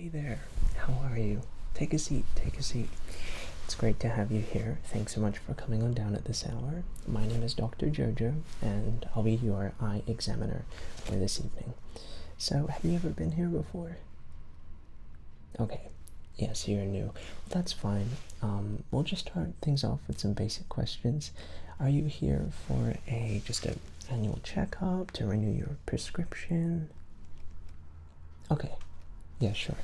Hey there, how are you? Take a seat, take a seat. It's great to have you here. Thanks so much for coming on down at this hour. My name is Dr. Jojo, and I'll be your eye examiner for this evening. So, have you ever been here before? Okay, yes, you're new. Well, that's fine. We'll just start things off with some basic questions. Are you here for just an annual checkup, to renew your prescription? Okay, yeah, sure.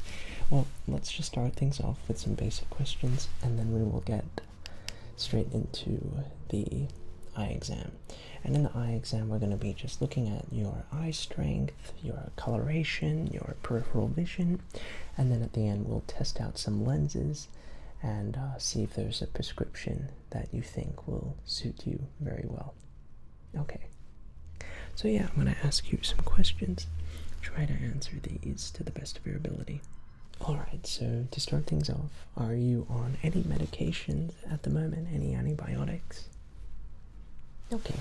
Well, let's just start things off with some basic questions, and then we will get straight into the eye exam. And in the eye exam, we're going to be just looking at your eye strength, your coloration, your peripheral vision, and then at the end we'll test out some lenses and see if there's a prescription that you think will suit you very well. Okay. So yeah, I'm going to ask you some questions. Try to answer these to the best of your ability. Alright, so to start things off, are you on any medications at the moment? Any antibiotics? Okay.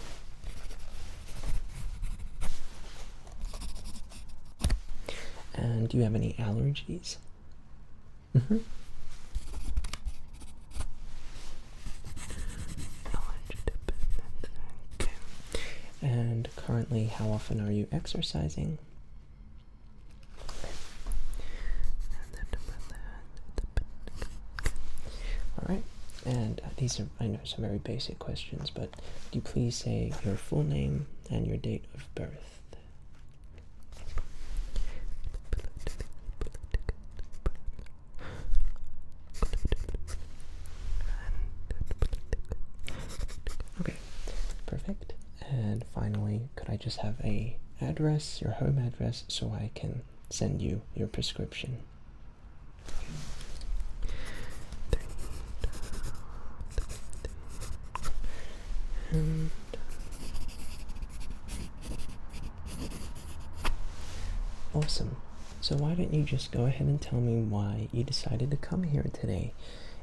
And do you have any allergies? Mm-hmm. Okay. And currently, how often are you exercising? Alright, and these are, I know, some very basic questions, but could you please say your full name and your date of birth? Okay, perfect. And finally, could I just have a address, your home address, so I can send you your prescription? And awesome. So why don't you just go ahead and tell me why you decided to come here today?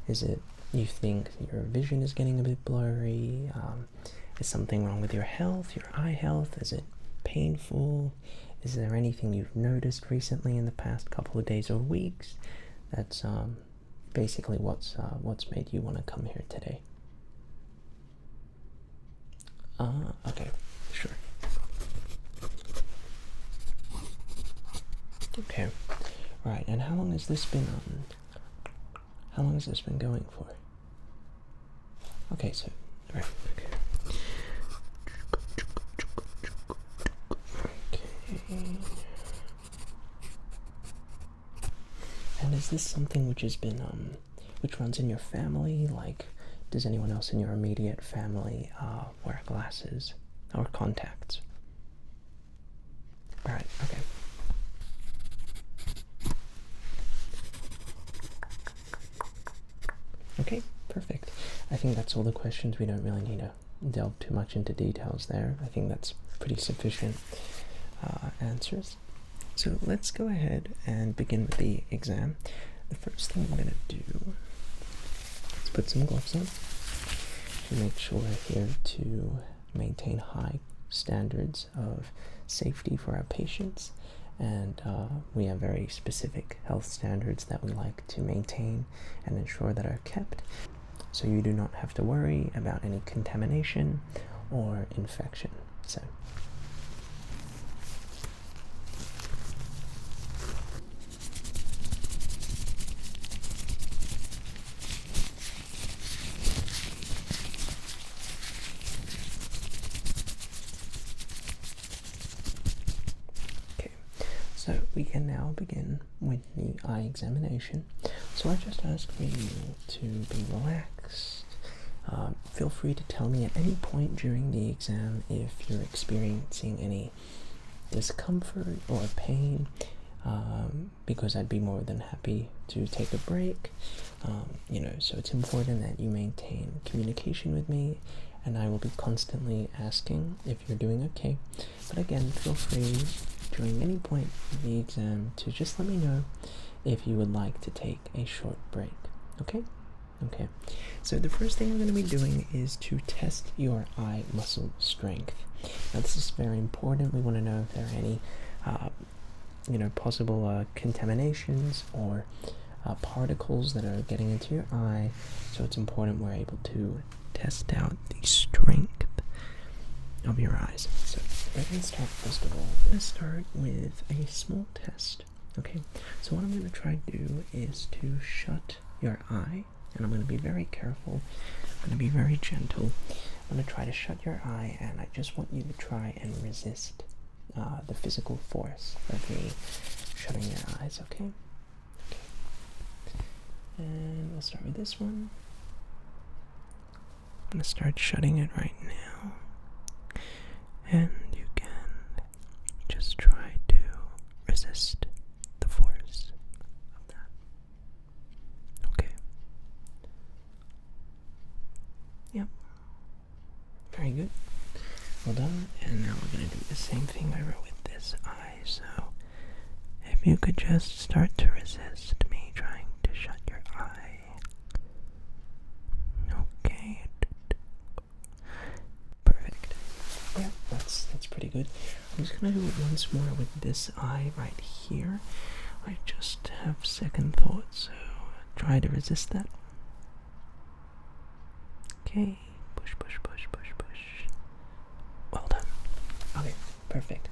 Is it you think your vision is getting a bit blurry? Is something wrong with your health, your eye health? Is it painful? Is there anything you've noticed recently in the past couple of days or weeks? That's basically what's made you want to come here today. Okay, sure. Okay, right. And how long has this been going for? Okay, so right. Okay. Okay. And is this something which has been which runs in your family? Like, does anyone else in your immediate family wear glasses or contacts? Alright, okay. Okay, perfect. I think that's all the questions. We don't really need to delve too much into details there. I think that's pretty sufficient answers. So let's go ahead and begin with the exam. The first thing I'm going to do, let's put some gloves on to make sure we're here to maintain high standards of safety for our patients, and we have very specific health standards that we like to maintain and ensure that are kept, so you do not have to worry about any contamination or infection. So So we can now begin with the eye examination. So I just ask for you to be relaxed. Feel free to tell me at any point during the exam if you're experiencing any discomfort or pain, because I'd be more than happy to take a break. So it's important that you maintain communication with me, and I will be constantly asking if you're doing okay. But again, feel free during any point of the exam to just let me know if you would like to take a short break. Okay? Okay. So the first thing we're going to be doing is to test your eye muscle strength. Now this is very important. We want to know if there are any possible contaminations or particles that are getting into your eye. So it's important we're able to test out the strength of your eyes. So we're going to start first of all. I'm going to start with a small test. Okay, so what I'm going to try to do is to shut your eye, and I'm going to be very careful. I'm going to be very gentle. I'm going to try to shut your eye, and I just want you to try and resist the physical force of me shutting your eyes, okay? And we'll start with this one. I'm going to start shutting it right now. And you can just try to resist the force of that. Okay. Yep. Very good. Well done. And now we're going to do the same thing over with this eye. So if you could just start to resist me trying to shut your eye. Okay. Perfect. Yeah, that's pretty good. I'm just going to do it once more with this eye right here. I just have second thoughts, so try to resist that. Okay. Push, push, push, push, push. Well done. Okay, perfect.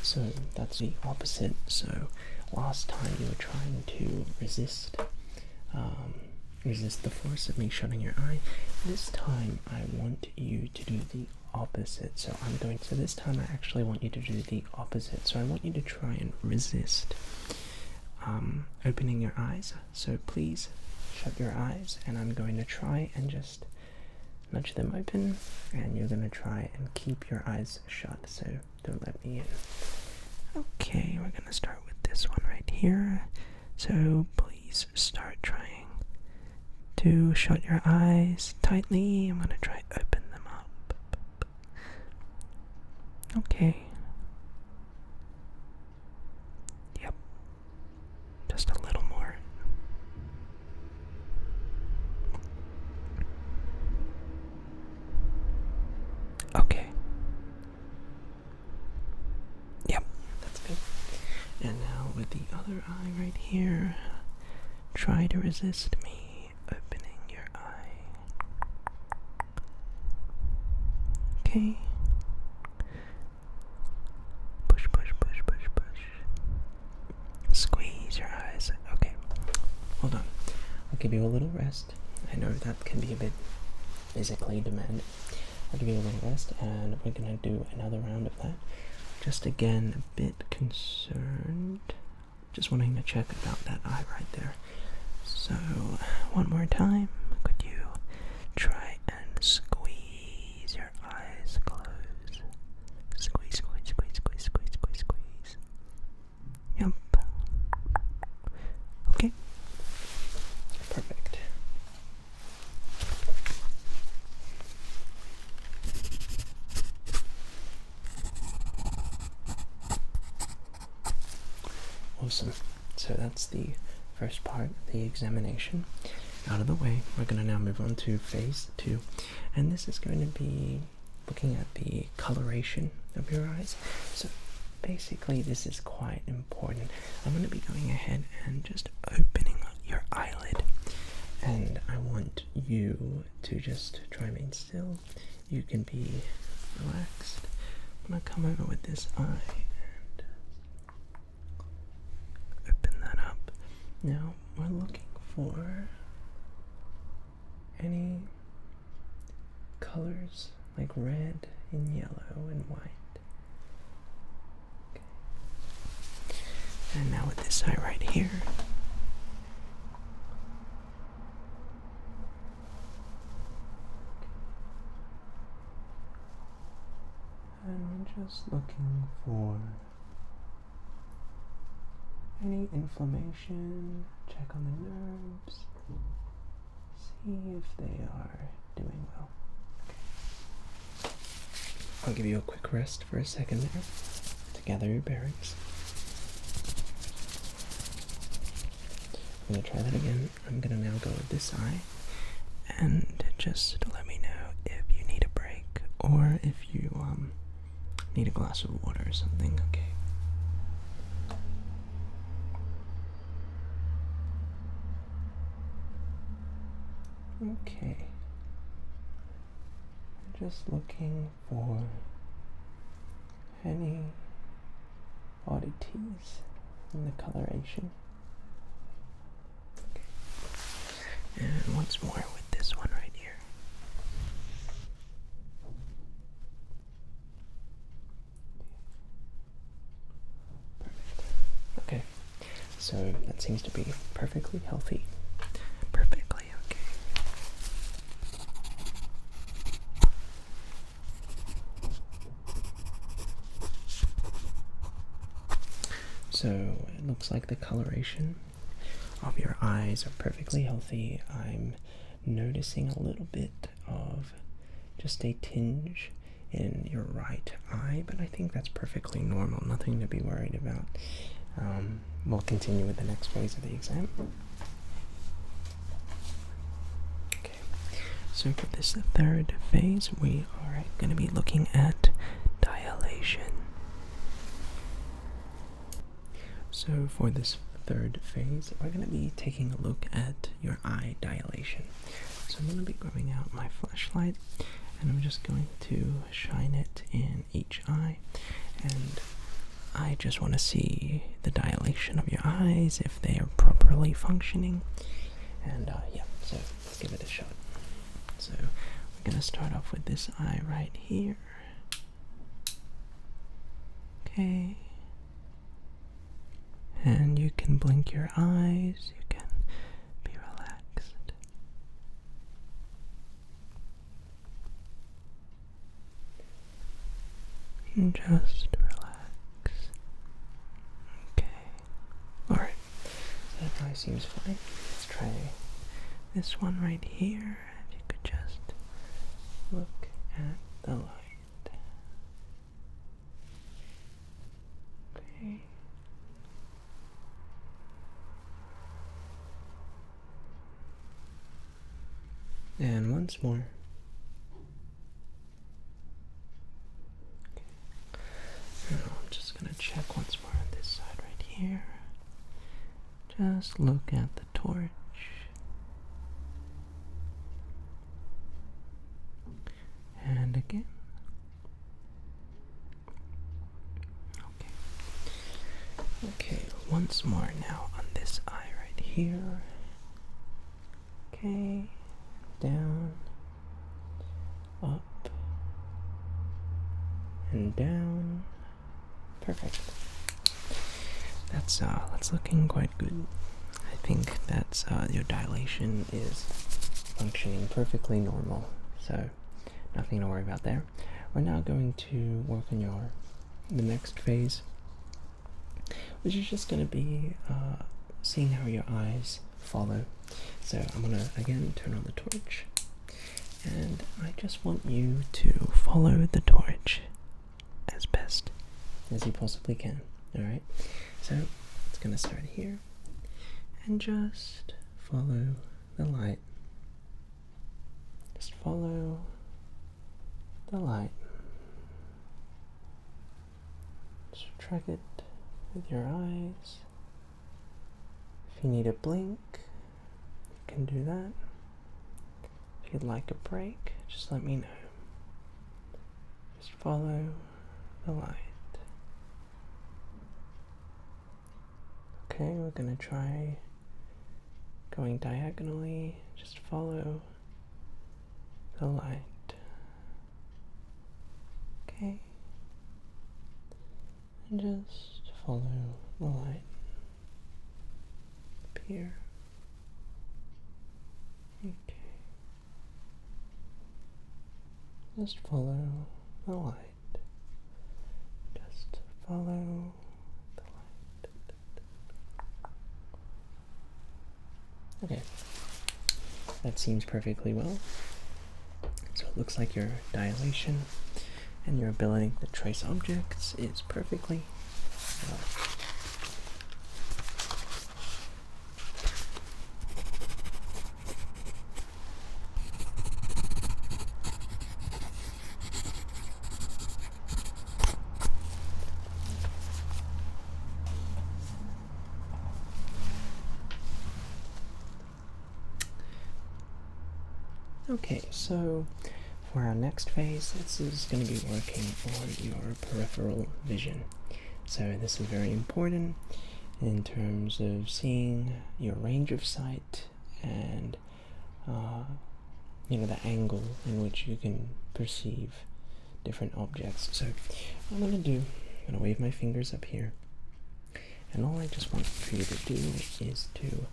So that's the opposite. So last time you were trying to resist the force of me shutting your eye. This time I want you to do the opposite. So this time I actually want you to do the opposite. So I want you to try and resist opening your eyes. So please shut your eyes, and I'm going to try and just nudge them open, and you're going to try and keep your eyes shut, so don't let me in. Okay, we're going to start with this one right here. So please start trying to shut your eyes tightly. I'm going to try to open them up. Okay. Yep. Just a little more. Okay. Yep, that's good. And now with the other eye right here, try to resist me opening your eye. Okay. Push, push, push, push, push. Squeeze your eyes. Okay. Hold on. I'll give you a little rest. I know that can be a bit physically demanding. I'll give you a little rest, and we're going to do another round of that. Just again, a bit concerned. Just wanting to check about that eye right there. So, one more time. Could you try and squeeze your eyes closed? Squeeze, squeeze, squeeze, squeeze, squeeze, squeeze, squeeze. Yep. Okay. Perfect. Awesome. So that's the first part, the examination, out of the way. We're going to now move on to phase 2, and this is going to be looking at the coloration of your eyes. So basically this is quite important. I'm going to be going ahead and just opening up your eyelid, and I want you to just try and remain still. You can be relaxed. I'm going to come over with this eye. Now, we're looking for any colors like red and yellow and white. Okay. And now with this eye right here. And we're just looking for any inflammation, check on the nerves, see if they are doing well. Okay. I'll give you a quick rest for a second there to gather your bearings. I'm going to try that again. I'm going to now go with this eye, and just let me know if you need a break or if you need a glass of water or something, okay? Okay. I'm just looking for any oddities in the coloration. Okay. And once more with this one right here. Perfect. Okay. So that seems to be perfectly healthy. Perfectly okay. So it looks like the coloration of your eyes are perfectly healthy. I'm noticing a little bit of just a tinge in your right eye, but I think that's perfectly normal, nothing to be worried about. We'll continue with the next phase of the exam. Okay, so for this third phase, we are going to be looking at dilation. So for this third phase, we're going to be taking a look at your eye dilation. So I'm going to be grabbing out my flashlight, and I'm just going to shine it in each eye, and I just want to see the dilation of your eyes, if they are properly functioning, and yeah, so let's give it a shot. So we're going to start off with this eye right here. Okay. And you can blink your eyes, you can be relaxed. And just relax. Okay. Alright. That eye seems fine. Let's try this one right here. If you could just look at the light. Okay. And once more. Okay. Now I'm just going to check once more on this side right here. Just look at the torch. And again. Okay. Okay, once more now on this eye right here. Okay. Down, up, and down. Perfect. That's looking quite good. I think that's your dilation is functioning perfectly normal, so nothing to worry about there. We're now going to work on the next phase, which is just going to be seeing how your eyes follow. So I'm going to again turn on the torch, and I just want you to follow the torch as best as you possibly can. Alright, so it's going to start here, and just follow the light. Just follow the light. Just track it with your eyes. If you need a blink, you can do that. If you'd like a break, just let me know. Just follow the light. Okay, we're going to try going diagonally. Just follow the light. Okay. And just follow the light. Up here. Okay. Just follow the light. Just follow the light. Okay. That seems perfectly well. So it looks like your dilation and your ability to trace objects is perfectly well. Okay, so for our next phase, this is going to be working on your peripheral vision. So this is very important in terms of seeing your range of sight and the angle in which you can perceive different objects. So what I'm going to wave my fingers up here, and all I just want for you to do is to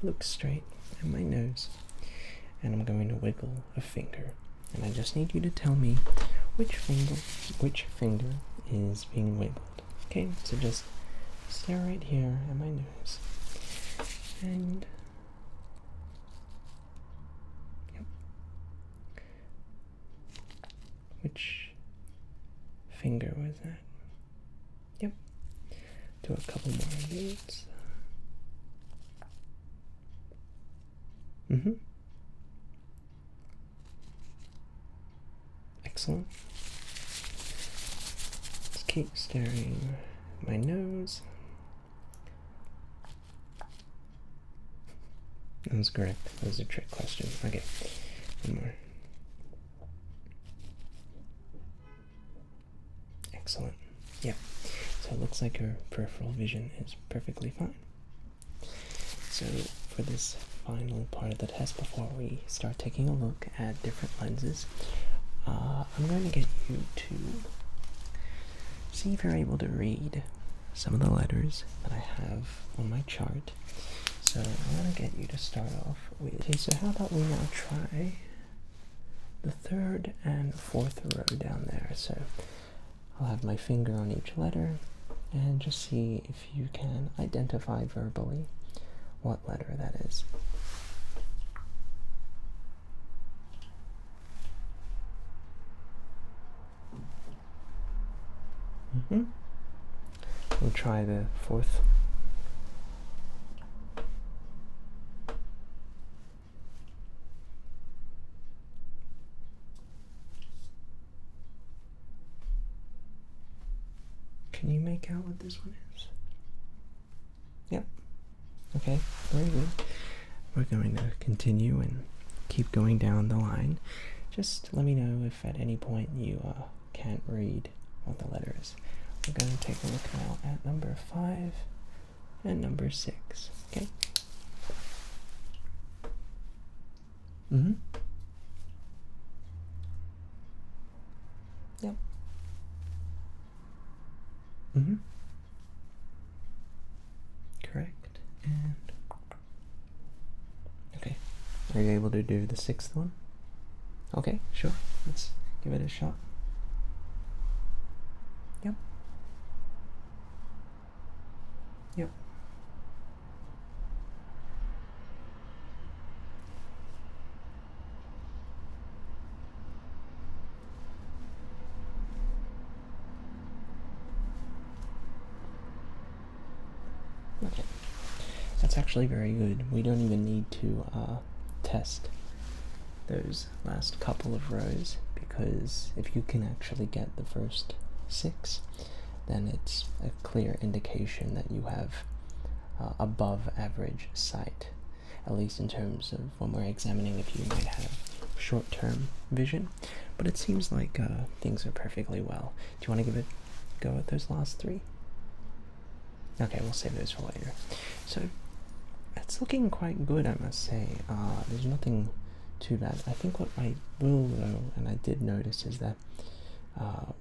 look straight at my nose, and I'm going to wiggle a finger, and I just need you to tell me which finger is being wiggled. Okay, so just stare right here at my nose, and yep, which finger was that? Yep, do a couple more of these. Excellent. Just keep staring at my nose. That was correct. That was a trick question. Okay, one more. Excellent. Yeah. So it looks like your peripheral vision is perfectly fine. So for this final part of the test, before we start taking a look at different lenses, I'm going to get you to see if you're able to read some of the letters that I have on my chart. So I'm going to get you to start off with... Okay, so how about we now try the third and fourth row down there. So I'll have my finger on each letter and just see if you can identify verbally what letter that is. We'll try the fourth. Can you make out what this one is? Yep. Okay, very good. We're going to continue and keep going down the line. Just let me know if at any point you can't read what the letter is. We're going to take a look now at number 5 and number 6. Okay? Yep. Correct. And okay. Are you able to do the 6th one? Okay, sure. Let's give it a shot. Yep. Yep. Okay. That's actually very good. We don't even need to test those last couple of rows, because if you can actually get the first 6, then it's a clear indication that you have above average sight, at least in terms of when we're examining if you might have short-term vision. But it seems like things are perfectly well. Do you want to give it a go at those last 3? Okay, we'll save those for later. So it's looking quite good, I must say. There's nothing too bad. I think what I will though, and I did notice, is that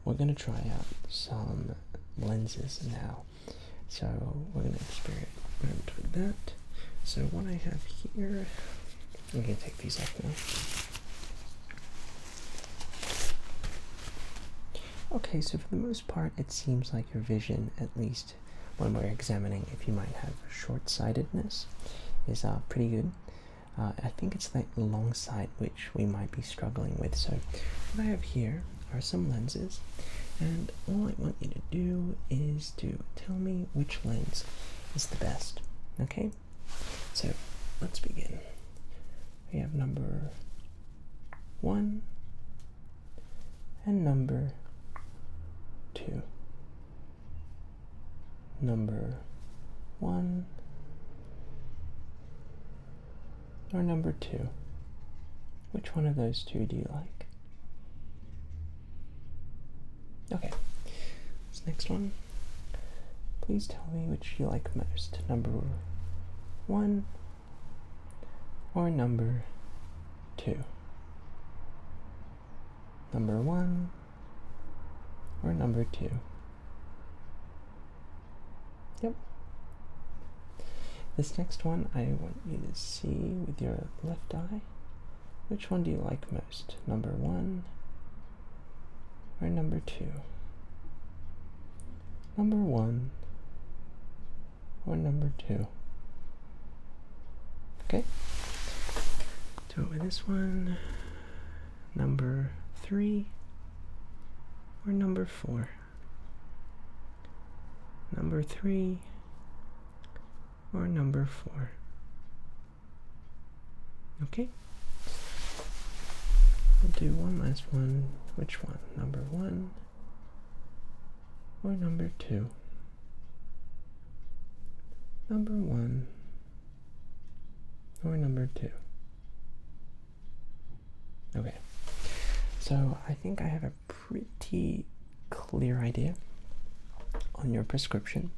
we're going to try out some lenses now. So we're going to experiment with that. So what I have here, I'm going to take these off now. Okay, so for the most part, it seems like your vision, at least when we're examining if you might have short-sightedness, is pretty good. I think it's the long sight which we might be struggling with. So what I have here are some lenses, and all I want you to do is to tell me which lens is the best. Okay? So let's begin. We have number 1 and number 2. Number 1 or number 2. Which one of those two do you like? Okay, this next one. Please tell me which you like most, number 1 or number 2? Number 1 or number 2? Yep. This next one, I want you to see with your left eye. Which one do you like most, number 1 or number 2? Number 1 or number 2? Okay. Do it with this one. Number 3 or number 4? Number 3 or number 4? Okay. We'll do one last one. Which one? Number 1 or number 2? Number 1 or number 2? Okay. So I think I have a pretty clear idea on your prescription.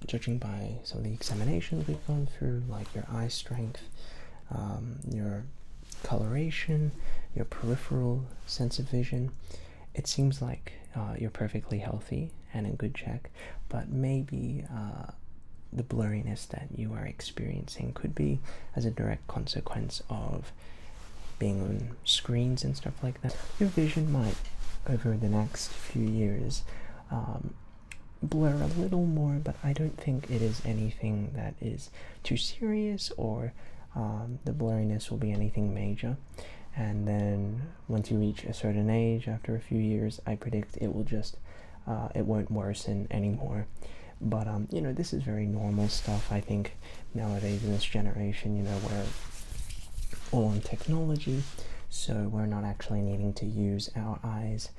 Judging by some of the examinations we've gone through, like your eye strength, your coloration, your peripheral sense of vision, it seems like you're perfectly healthy and in good check, but maybe the blurriness that you are experiencing could be as a direct consequence of being on screens and stuff like that. Your vision might, over the next few years, blur a little more, but I don't think it is anything that is too serious, or the blurriness will be anything major. And then once you reach a certain age, after a few years, I predict it will just it won't worsen anymore. But you know, this is very normal stuff. I think nowadays in this generation, you know, we're all on technology, so we're not actually needing to use our eyes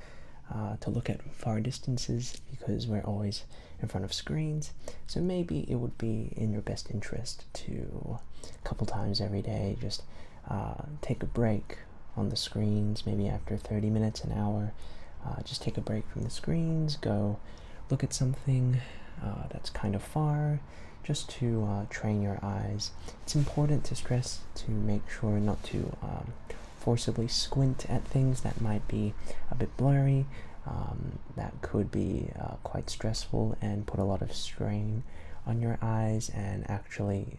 to look at far distances because we're always in front of screens. So maybe it would be in your best interest to a couple times every day just take a break on the screens, maybe after 30 minutes, an hour. Just take a break from the screens, go look at something that's kind of far, just to train your eyes. It's important to stress to make sure not to forcibly squint at things that might be a bit blurry. That could be quite stressful and put a lot of strain on your eyes and actually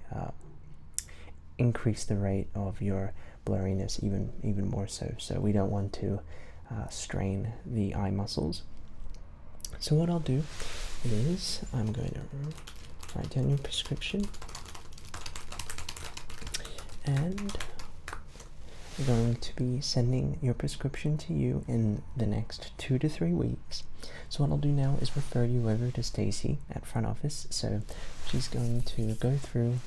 increase the rate of your blurriness even more so. So we don't want to strain the eye muscles. So what I'll do is I'm going to write down your prescription, and I'm going to be sending your prescription to you in the next 2 to 3 weeks. So what I'll do now is refer you over to Stacy at front office. So she's going to go through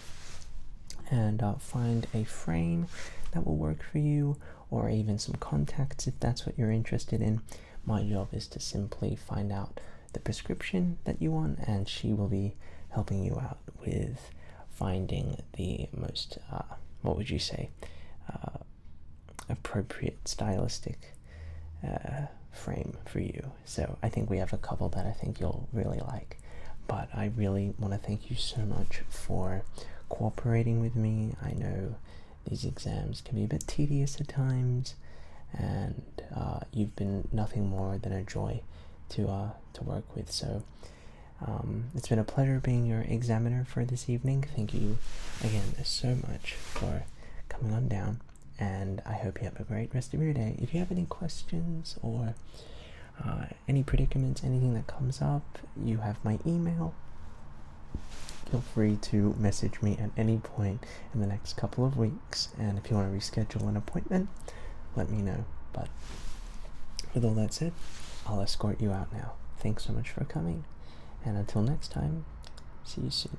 and find a frame that will work for you, or even some contacts if that's what you're interested in. My job is to simply find out the prescription that you want, and she will be helping you out with finding the most, what would you say, appropriate stylistic frame for you. So I think we have a couple that I think you'll really like. But I really want to thank you so much for cooperating with me. I know these exams can be a bit tedious at times, and you've been nothing more than a joy to work with. So it's been a pleasure being your examiner for this evening. Thank you again so much for coming on down, and I hope you have a great rest of your day. If you have any questions or any predicaments, anything that comes up, you have my email. Feel free to message me at any point in the next couple of weeks, and if you want to reschedule an appointment, let me know. But with all that said, I'll escort you out now. Thanks so much for coming, and until next time, see you soon.